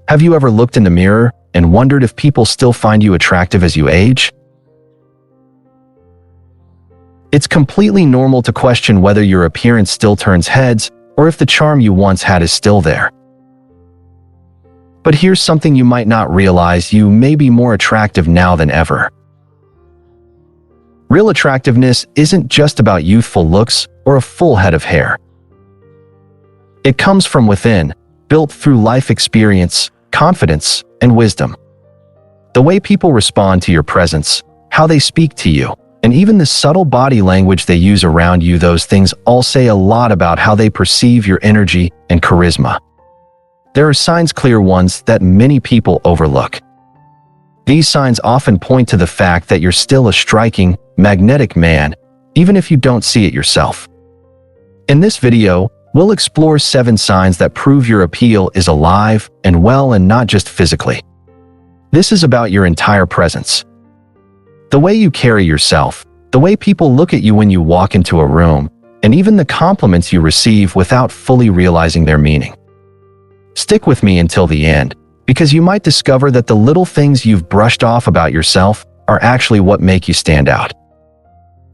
Have you ever looked in the mirror and wondered if people still find you attractive as you age? It's completely normal to question whether your appearance still turns heads or if the charm you once had is still there. But here's something you might not realize: you may be more attractive now than ever. Real attractiveness isn't just about youthful looks or a full head of hair. It comes from within, built through life experience, confidence, and wisdom. The way people respond to your presence, how they speak to you, and even the subtle body language they use around you, those things all say a lot about how they perceive your energy and charisma. There are signs, clear ones, that many people overlook. These signs often point to the fact that you're still a striking, magnetic man, even if you don't see it yourself. In this video, we'll explore 7 signs that prove your appeal is alive and well, and not just physically. This is about your entire presence. The way you carry yourself, the way people look at you when you walk into a room, and even the compliments you receive without fully realizing their meaning. Stick with me until the end, because you might discover that the little things you've brushed off about yourself are actually what make you stand out.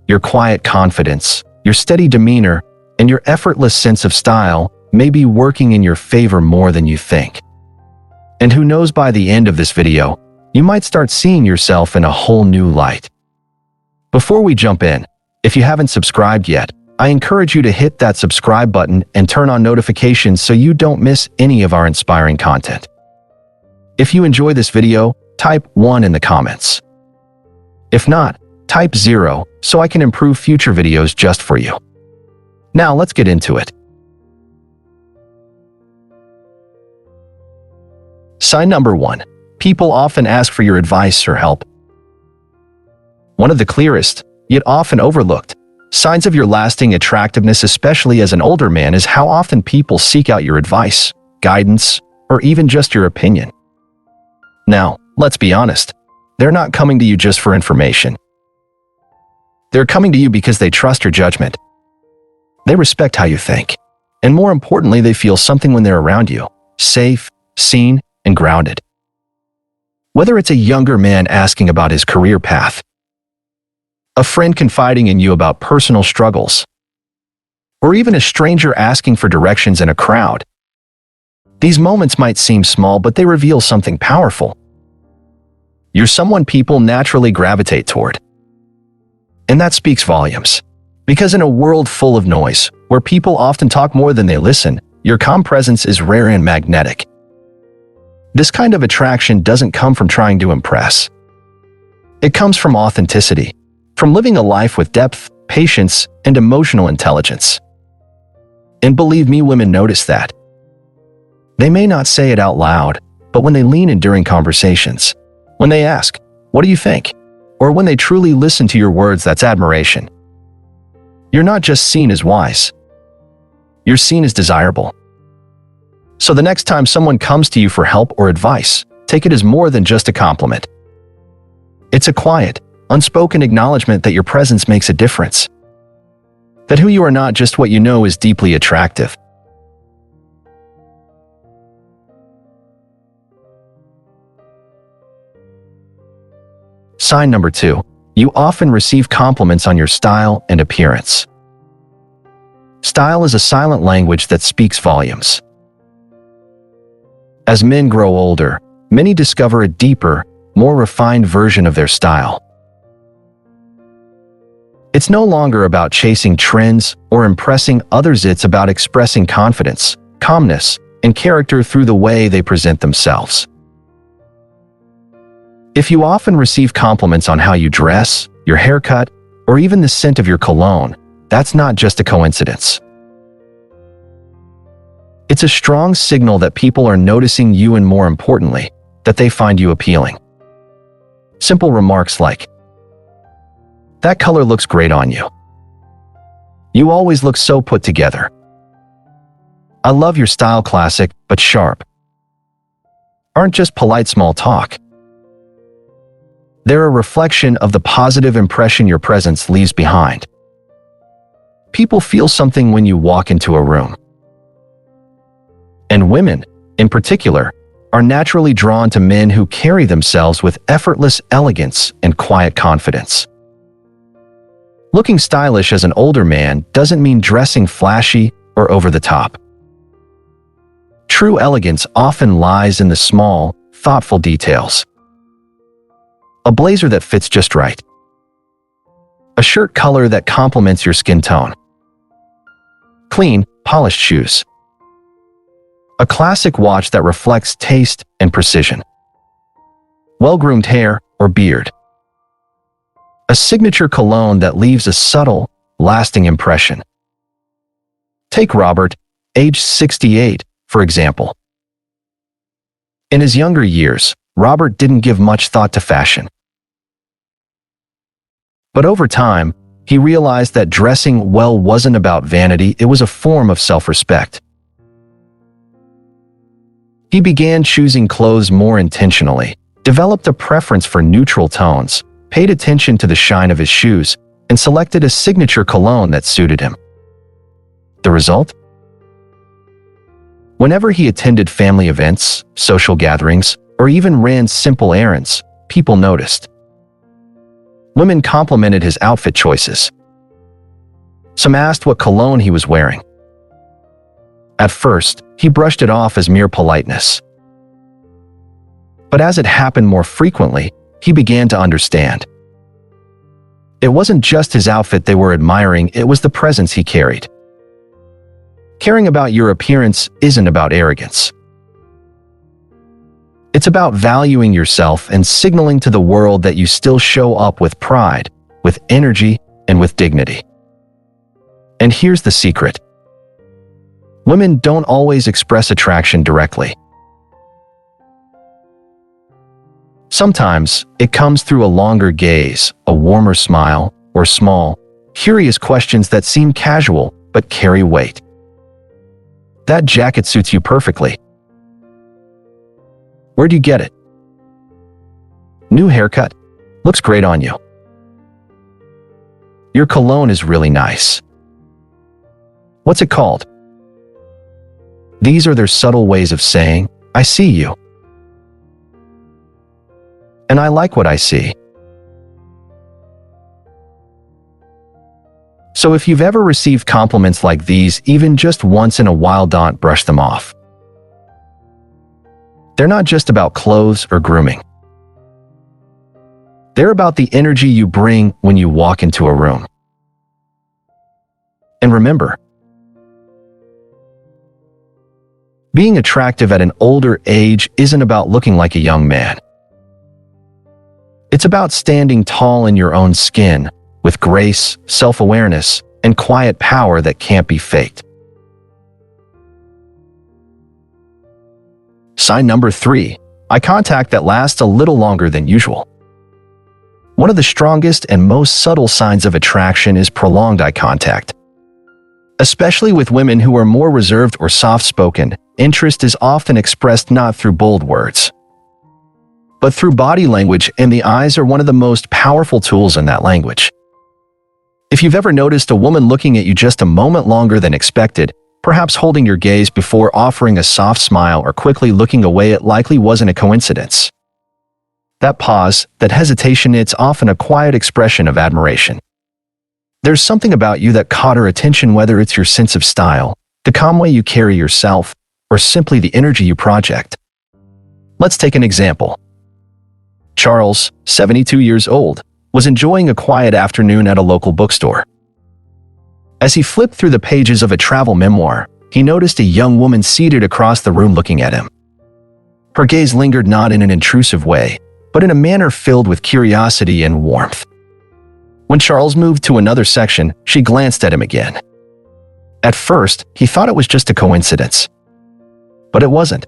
Your quiet confidence, your steady demeanor, and your effortless sense of style may be working in your favor more than you think. And who knows, by the end of this video, you might start seeing yourself in a whole new light. Before we jump in, if you haven't subscribed yet, I encourage you to hit that subscribe button and turn on notifications so you don't miss any of our inspiring content. If you enjoy this video, type 1 in the comments. If not, type 0 so I can improve future videos just for you. Now let's get into it. Sign number 1. People often ask for your advice or help. One of the clearest, yet often overlooked, signs of your lasting attractiveness, especially as an older man, is how often people seek out your advice, guidance, or even just your opinion. Now, let's be honest, they're not coming to you just for information. They're coming to you because they trust your judgment. They respect how you think. And more importantly, they feel something when they're around you, safe, seen, and grounded. Whether it's a younger man asking about his career path, a friend confiding in you about personal struggles, or even a stranger asking for directions in a crowd, these moments might seem small, but they reveal something powerful. You're someone people naturally gravitate toward. And that speaks volumes. Because in a world full of noise, where people often talk more than they listen, your calm presence is rare and magnetic. This kind of attraction doesn't come from trying to impress. It comes from authenticity, from living a life with depth, patience, and emotional intelligence. And believe me, women notice that. They may not say it out loud, but when they lean in during conversations, when they ask, "What do you think?" or when they truly listen to your words, that's admiration. You're not just seen as wise. You're seen as desirable. So the next time someone comes to you for help or advice, take it as more than just a compliment. It's a quiet, unspoken acknowledgement that your presence makes a difference. That who you are, not just what you know, is deeply attractive. Sign number 2. You often receive compliments on your style and appearance. Style is a silent language that speaks volumes. As men grow older, many discover a deeper, more refined version of their style. It's no longer about chasing trends or impressing others, it's about expressing confidence, calmness, and character through the way they present themselves. If you often receive compliments on how you dress, your haircut, or even the scent of your cologne, that's not just a coincidence. It's a strong signal that people are noticing you, and more importantly, that they find you appealing. Simple remarks like, "That color looks great on you." "You always look so put together." "I love your style, classic but sharp," aren't just polite small talk. They're a reflection of the positive impression your presence leaves behind. People feel something when you walk into a room. And women, in particular, are naturally drawn to men who carry themselves with effortless elegance and quiet confidence. Looking stylish as an older man doesn't mean dressing flashy or over the top. True elegance often lies in the small, thoughtful details. A blazer that fits just right. A shirt color that complements your skin tone. Clean, polished shoes. A classic watch that reflects taste and precision. Well-groomed hair or beard. A signature cologne that leaves a subtle, lasting impression. Take Robert, age 68, for example. In his younger years, Robert didn't give much thought to fashion. But over time, he realized that dressing well wasn't about vanity, it was a form of self-respect. He began choosing clothes more intentionally, developed a preference for neutral tones, paid attention to the shine of his shoes, and selected a signature cologne that suited him. The result? Whenever he attended family events, social gatherings, or even ran simple errands, people noticed. Women complimented his outfit choices. Some asked what cologne he was wearing. At first, he brushed it off as mere politeness. But as it happened more frequently, he began to understand. It wasn't just his outfit they were admiring, it was the presence he carried. Caring about your appearance isn't about arrogance. It's about valuing yourself and signaling to the world that you still show up with pride, with energy, and with dignity. And here's the secret. Women don't always express attraction directly. Sometimes, it comes through a longer gaze, a warmer smile, or small, curious questions that seem casual but carry weight. That jacket suits you perfectly. Where'd you get it? New haircut. Looks great on you. Your cologne is really nice. What's it called? These are their subtle ways of saying, I see you. And I like what I see. So if you've ever received compliments like these, even just once in a while, don't brush them off. They're not just about clothes or grooming. They're about the energy you bring when you walk into a room. And remember, being attractive at an older age isn't about looking like a young man. It's about standing tall in your own skin, with grace, self-awareness, and quiet power that can't be faked. Sign number 3, eye contact that lasts a little longer than usual. One of the strongest and most subtle signs of attraction is prolonged eye contact. Especially with women who are more reserved or soft-spoken, interest is often expressed not through bold words, but through body language, and the eyes are one of the most powerful tools in that language. If you've ever noticed a woman looking at you just a moment longer than expected, perhaps holding your gaze before offering a soft smile or quickly looking away, it likely wasn't a coincidence. That pause, that hesitation, it's often a quiet expression of admiration. There's something about you that caught her attention, whether it's your sense of style, the calm way you carry yourself, or simply the energy you project. Let's take an example. Charles, 72 years old, was enjoying a quiet afternoon at a local bookstore. As he flipped through the pages of a travel memoir, he noticed a young woman seated across the room looking at him. Her gaze lingered not in an intrusive way, but in a manner filled with curiosity and warmth. When Charles moved to another section, she glanced at him again. At first, he thought it was just a coincidence. But it wasn't.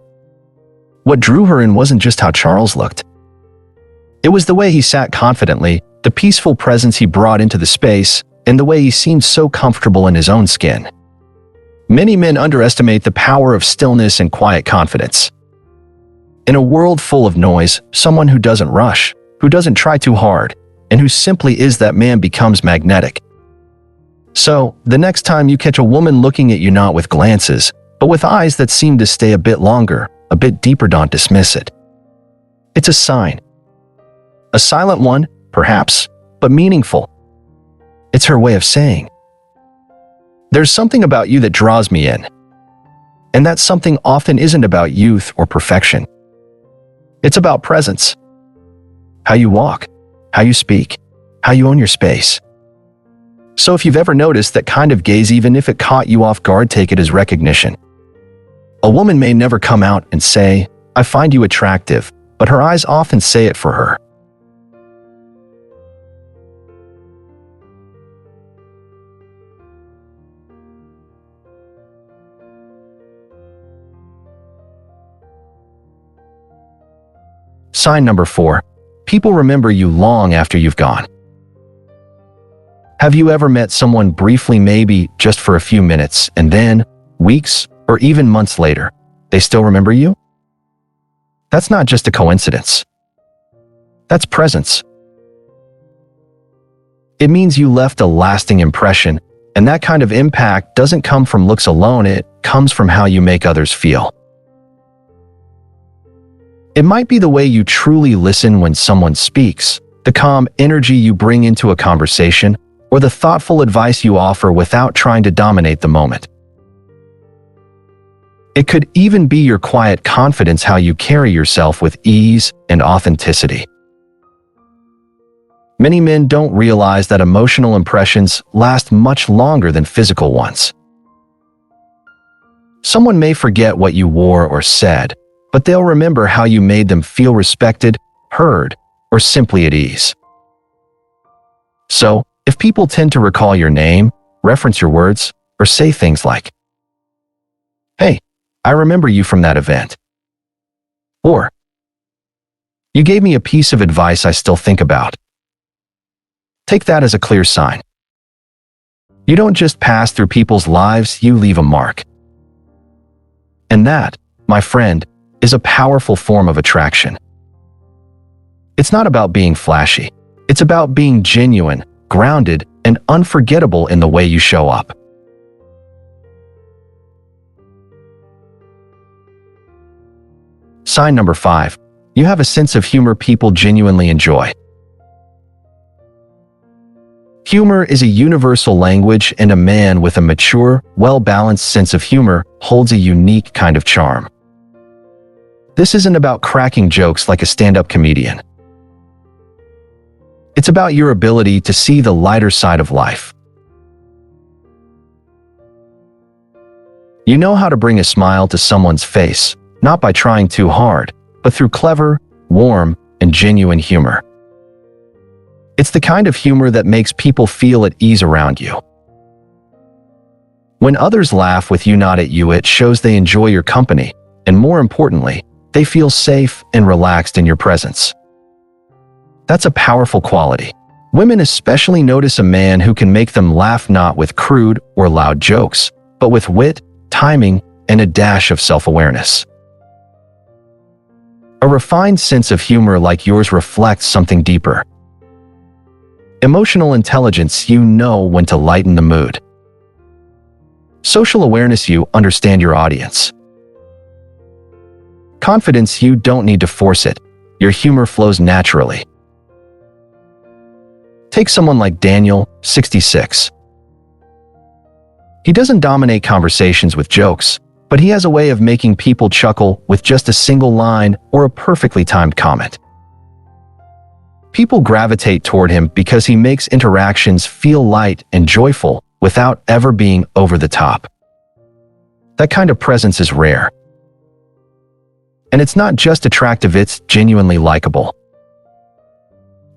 What drew her in wasn't just how Charles looked. It was the way he sat confidently, the peaceful presence he brought into the space, and the way he seemed so comfortable in his own skin. Many men underestimate the power of stillness and quiet confidence. In a world full of noise, someone who doesn't rush, who doesn't try too hard, and who simply is that man becomes magnetic. So, the next time you catch a woman looking at you not with glances, but with eyes that seem to stay a bit longer, a bit deeper. Don't dismiss it. It's a sign. A silent one, perhaps, but meaningful. It's her way of saying, "There's something about you that draws me in." And that something often isn't about youth or perfection. It's about presence. How you walk, how you speak, how you own your space. So if you've ever noticed that kind of gaze, even if it caught you off guard, take it as recognition. A woman may never come out and say, "I find you attractive," but her eyes often say it for her. Sign number 4. People remember you long after you've gone. Have you ever met someone briefly, maybe just for a few minutes, and then, weeks or even months later, they still remember you? That's not just a coincidence. That's presence. It means you left a lasting impression, and that kind of impact doesn't come from looks alone, it comes from how you make others feel. It might be the way you truly listen when someone speaks, the calm energy you bring into a conversation, or the thoughtful advice you offer without trying to dominate the moment. It could even be your quiet confidence, how you carry yourself with ease and authenticity. Many men don't realize that emotional impressions last much longer than physical ones. Someone may forget what you wore or said, but they'll remember how you made them feel respected, heard, or simply at ease. So, if people tend to recall your name, reference your words, or say things like, "Hey, I remember you from that event," or "You gave me a piece of advice I still think about," take that as a clear sign. You don't just pass through people's lives, you leave a mark. And that, my friend, is a powerful form of attraction. It's not about being flashy. It's about being genuine, grounded, and unforgettable in the way you show up. Sign number 5. You have a sense of humor people genuinely enjoy. Humor is a universal language, and a man with a mature, well-balanced sense of humor holds a unique kind of charm. This isn't about cracking jokes like a stand-up comedian. It's about your ability to see the lighter side of life. You know how to bring a smile to someone's face, not by trying too hard, but through clever, warm, and genuine humor. It's the kind of humor that makes people feel at ease around you. When others laugh with you, not at you, it shows they enjoy your company, and more importantly, they feel safe and relaxed in your presence. That's a powerful quality. Women especially notice a man who can make them laugh, not with crude or loud jokes, but with wit, timing, and a dash of self-awareness. A refined sense of humor like yours reflects something deeper. Emotional intelligence, you know when to lighten the mood. Social awareness, you understand your audience. Confidence, you don't need to force it. Your humor flows naturally. Take someone like Daniel, 66. He doesn't dominate conversations with jokes, but he has a way of making people chuckle with just a single line or a perfectly timed comment. People gravitate toward him because he makes interactions feel light and joyful without ever being over the top. That kind of presence is rare. And it's not just attractive, it's genuinely likable.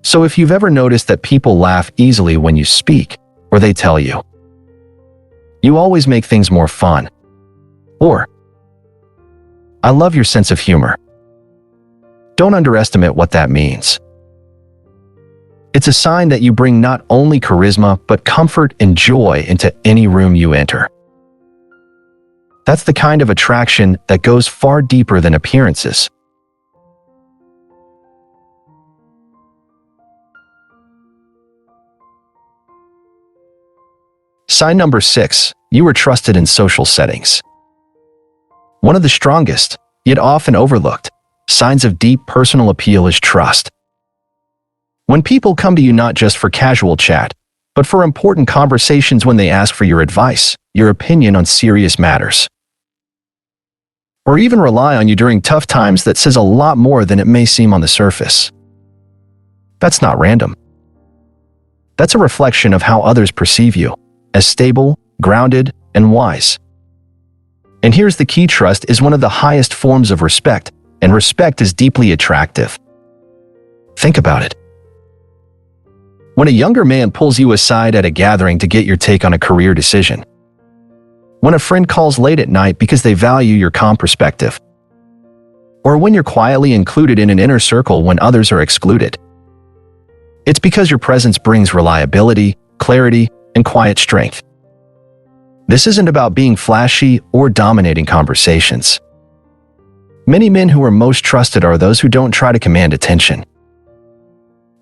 So if you've ever noticed that people laugh easily when you speak, or they tell you, "You always make things more fun," or "I love your sense of humor," don't underestimate what that means. It's a sign that you bring not only charisma, but comfort and joy into any room you enter. That's the kind of attraction that goes far deeper than appearances. Sign number 6, you are trusted in social settings. One of the strongest, yet often overlooked, signs of deep personal appeal is trust. When people come to you not just for casual chat, but for important conversations, when they ask for your advice, your opinion on serious matters, or even rely on you during tough times, that says a lot more than it may seem on the surface. That's not random. That's a reflection of how others perceive you, as stable, grounded, and wise. And here's the key: trust is one of the highest forms of respect, and respect is deeply attractive. Think about it. When a younger man pulls you aside at a gathering to get your take on a career decision, when a friend calls late at night because they value your calm perspective, or when you're quietly included in an inner circle when others are excluded, it's because your presence brings reliability, clarity, and quiet strength. This isn't about being flashy or dominating conversations. Many men who are most trusted are those who don't try to command attention.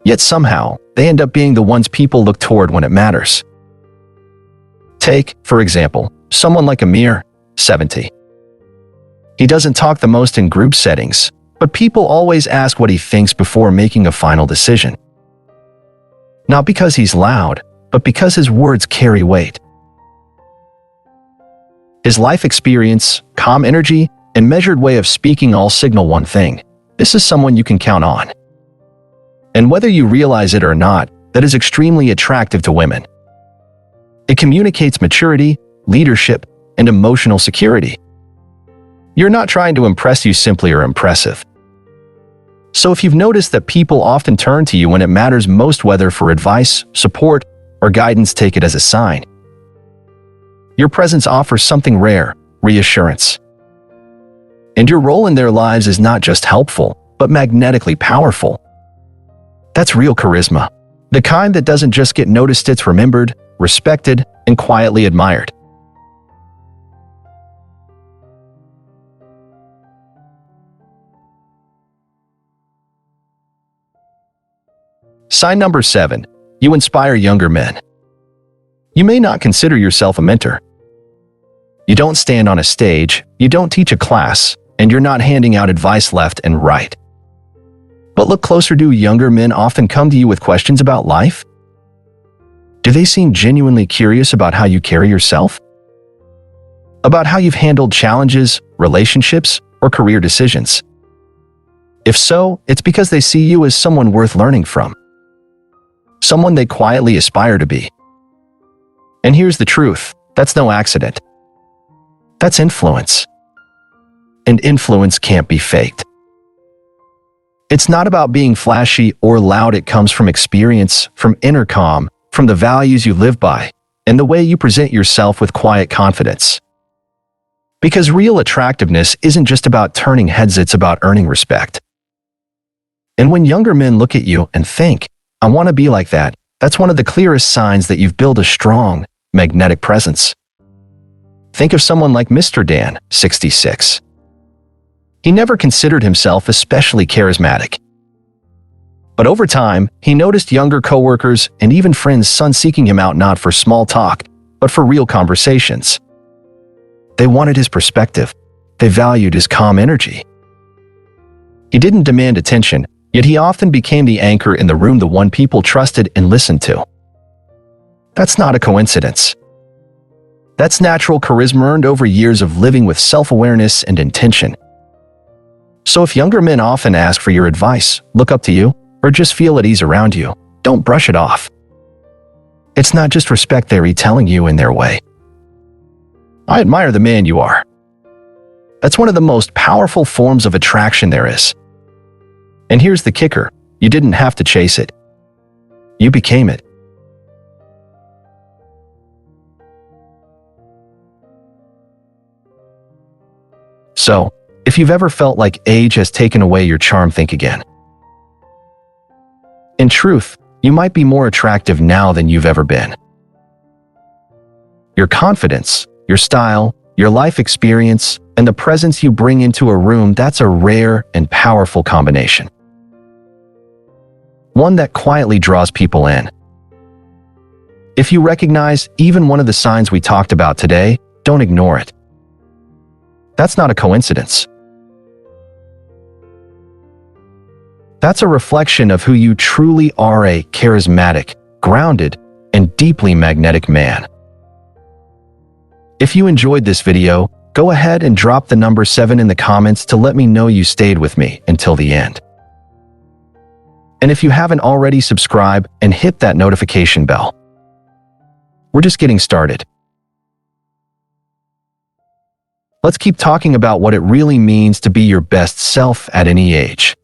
Yet somehow, they end up being the ones people look toward when it matters. Take, for example, someone like Amir, 70. He doesn't talk the most in group settings, but people always ask what he thinks before making a final decision. Not because he's loud, but because his words carry weight. His life experience, calm energy, and measured way of speaking all signal one thing: this is someone you can count on. And whether you realize it or not, that is extremely attractive to women. It communicates maturity, leadership, and emotional security. You're not trying to impress you, simply are impressive. So if you've noticed that people often turn to you when it matters most, whether for advice, support, or guidance, take it as a sign. Your presence offers something rare: reassurance. And your role in their lives is not just helpful, but magnetically powerful. That's real charisma. The kind that doesn't just get noticed, it's remembered, respected, and quietly admired. Sign number 7. You inspire younger men. You may not consider yourself a mentor. You don't stand on a stage, you don't teach a class, and you're not handing out advice left and right. But look closer. Do younger men often come to you with questions about life? Do they seem genuinely curious about how you carry yourself? About how you've handled challenges, relationships, or career decisions? If so, it's because they see you as someone worth learning from. Someone they quietly aspire to be. And here's the truth: that's no accident. That's influence. And influence can't be faked. It's not about being flashy or loud. It comes from experience, from inner calm, from the values you live by, and the way you present yourself with quiet confidence. Because real attractiveness isn't just about turning heads, it's about earning respect. And when younger men look at you and think, "I want to be like that," that's one of the clearest signs that you've built a strong, magnetic presence. Think of someone like Mr. Dan, 66. He never considered himself especially charismatic. But over time, he noticed younger coworkers and even friends' sons seeking him out, not for small talk, but for real conversations. They wanted his perspective. They valued his calm energy. He didn't demand attention, yet he often became the anchor in the room, the one people trusted and listened to. That's not a coincidence. That's natural charisma earned over years of living with self-awareness and intention. So if younger men often ask for your advice, look up to you, or just feel at ease around you, don't brush it off. It's not just respect they're retelling you in their way. I admire the man you are. That's one of the most powerful forms of attraction there is. And here's the kicker: you didn't have to chase it. You became it. So, if you've ever felt like age has taken away your charm, think again. In truth, you might be more attractive now than you've ever been. Your confidence, your style, your life experience, and the presence you bring into a room, that's a rare and powerful combination. One that quietly draws people in. If you recognize even one of the signs we talked about today, don't ignore it. That's not a coincidence. That's a reflection of who you truly are, a charismatic, grounded, and deeply magnetic man. If you enjoyed this video, go ahead and drop the number 7 in the comments to let me know you stayed with me until the end. And if you haven't already, subscribe and hit that notification bell. We're just getting started. Let's keep talking about what it really means to be your best self at any age.